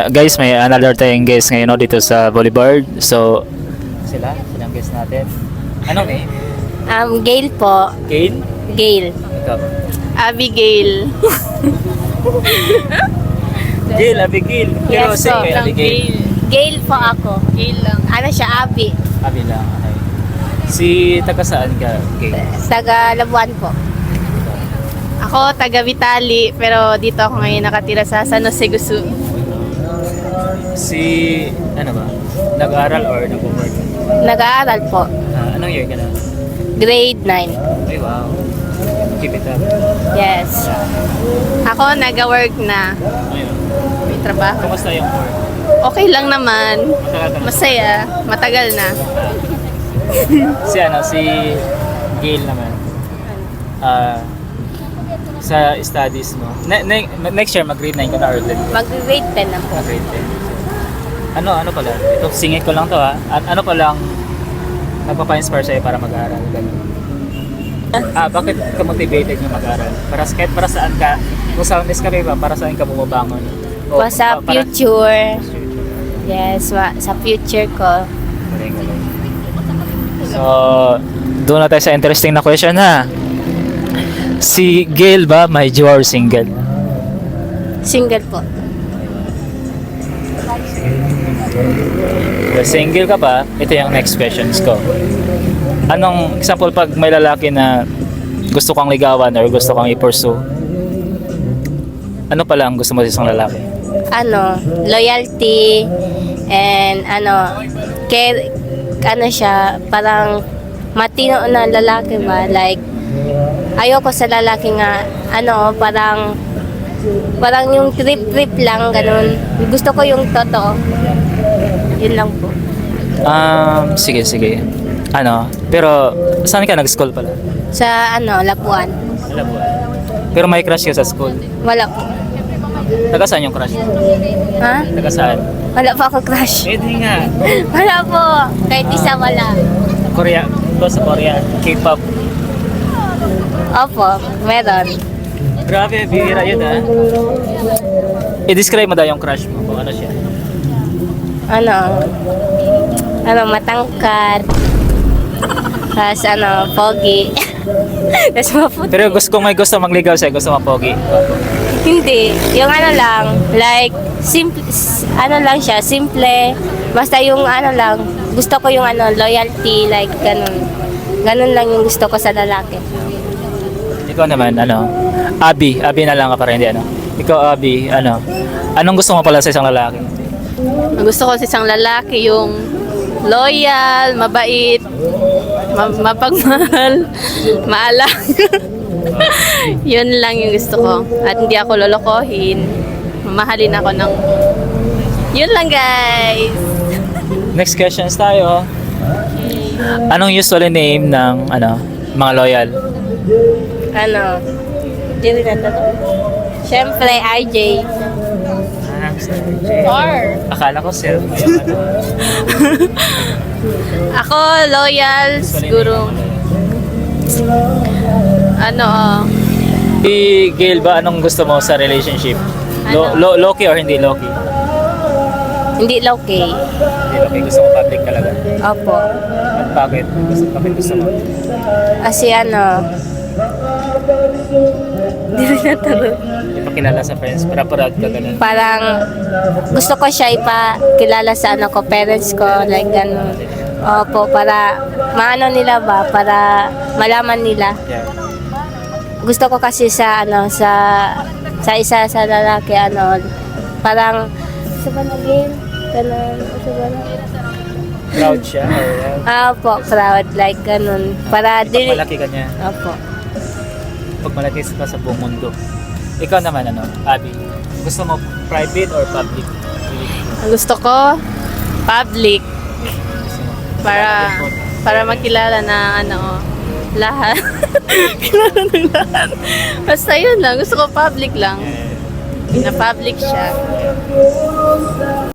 Guys, may another tayong guest ngayon no, dito sa Boulevard. So, silang guest natin. Anong name? Gail po. Gail? Gail. Ikaw. Abigail. Gail, Abigail. Pero Yes si po. Abigail. Gail po ako. Gail lang. Ano siya, Abi. Abi lang. Okay. Si taga saan ka, Gail? Taga Labuan po. Ako, taga Vitali, pero dito ako ngayon nakatira sa San Jose, Gusu. Si, ano ba? Nag-aaral or nag-work? Nag-aaral po. Anong year ka na? Grade 9. Ay, wow. Keep it up. Yes. Ako, nag-work na. Ayun. May trabaho. Kumusta yung work? Okay lang naman. Matagal ka na? Masaya. Matagal na. Si Gail naman. Sa studies mo. Next year, mag-grade 9 ka na or 10? Mag-grade 10 na po. Grade 10. Ano pala? Ito, singit ko lang to ha. Ano palang nagpapa-inspire sa'yo para mag-aaral? Bakit ka motivated yung mag-aaral? Kahit para saan ka, kung soundless ka ba, para saan ka bumabangon? Sa future. Yes, sa future ko. Galing. So, doon na tayo sa interesting na question ha. Si Gail ba, may jowa or single? Single po. Kung single ka pa, ito yung next questions ko. Anong example pag may lalaki na gusto kang ligawan or gusto kang i-pursue? Ano pala ang gusto mo sa isang lalaki? Loyalty and care, siya, parang matino na lalaki ba, like ayoko sa lalaki nga parang yung trip lang ganun. Gusto ko yung totoo. Yun lang po. Sige. Pero saan ka nag-school pala? Sa Labuan. Pero may crush ka sa school? Wala po. Taga saan yung crush mo? Ha? Taga saan? Wala po ako crush. Pwede nga. Wala po. Kahit isa wala. Korea. Ito sa Korea. K-pop. Opo, meron. Grabe, bihira yun ha. I-describe mo daw yung crush mo kung ano siya. Matangkad. Tapos pogi. Tapos maputi. Pero kung may gusto magligaw siya, gusto mapogi. Hindi. Yung lang, like, simple, lang siya, simple. Basta yung lang, gusto ko yung loyalty, like, ganun. Ganun lang yung gusto ko sa lalaki. Ikaw naman, Abi na lang ka para hindi, Ikaw, Abi, anong gusto mo pala sa isang lalaki? Ang gusto ko sa isang lalaki yung loyal, mabait, mapagmahal, maalang. Yun lang yung gusto ko. At hindi ako lolokohin. Mamahalin ako ng... Yun lang, guys. Next questions tayo. Anong usually name ng, mga loyal? Hindi na to. Siyempre, RJ. Or? Akala ko self. Ako, loyal, siguro. Si Gail ba, anong gusto mo sa relationship? Low-key or hindi low-key? Hindi low-key. Hindi low-key. Gusto mo public talaga? Opo. At bakit? Bakit gusto mo? Kasi hindi rin natalo. Ipakilala sa friends, para proud ka ganun. Parang gusto ko siya ipakilala sa parents ko, like gano'n. Opo, para nila ba, para malaman nila. Yeah. Gusto ko kasi sa isa sa lalaki, parang, sa ba na game? Ganun, sa ba na? Proud siya? Opo, proud, like gano'n. Para Pag malaki ka niya, Opo. pag malaki ka sa buong mundo. Ikaw naman, Abby, gusto mo private or public? Ang gusto ko, public. Para makilala na lahat. Kilala ng lahat. Basta yun lang. Gusto ko public lang. Na public siya.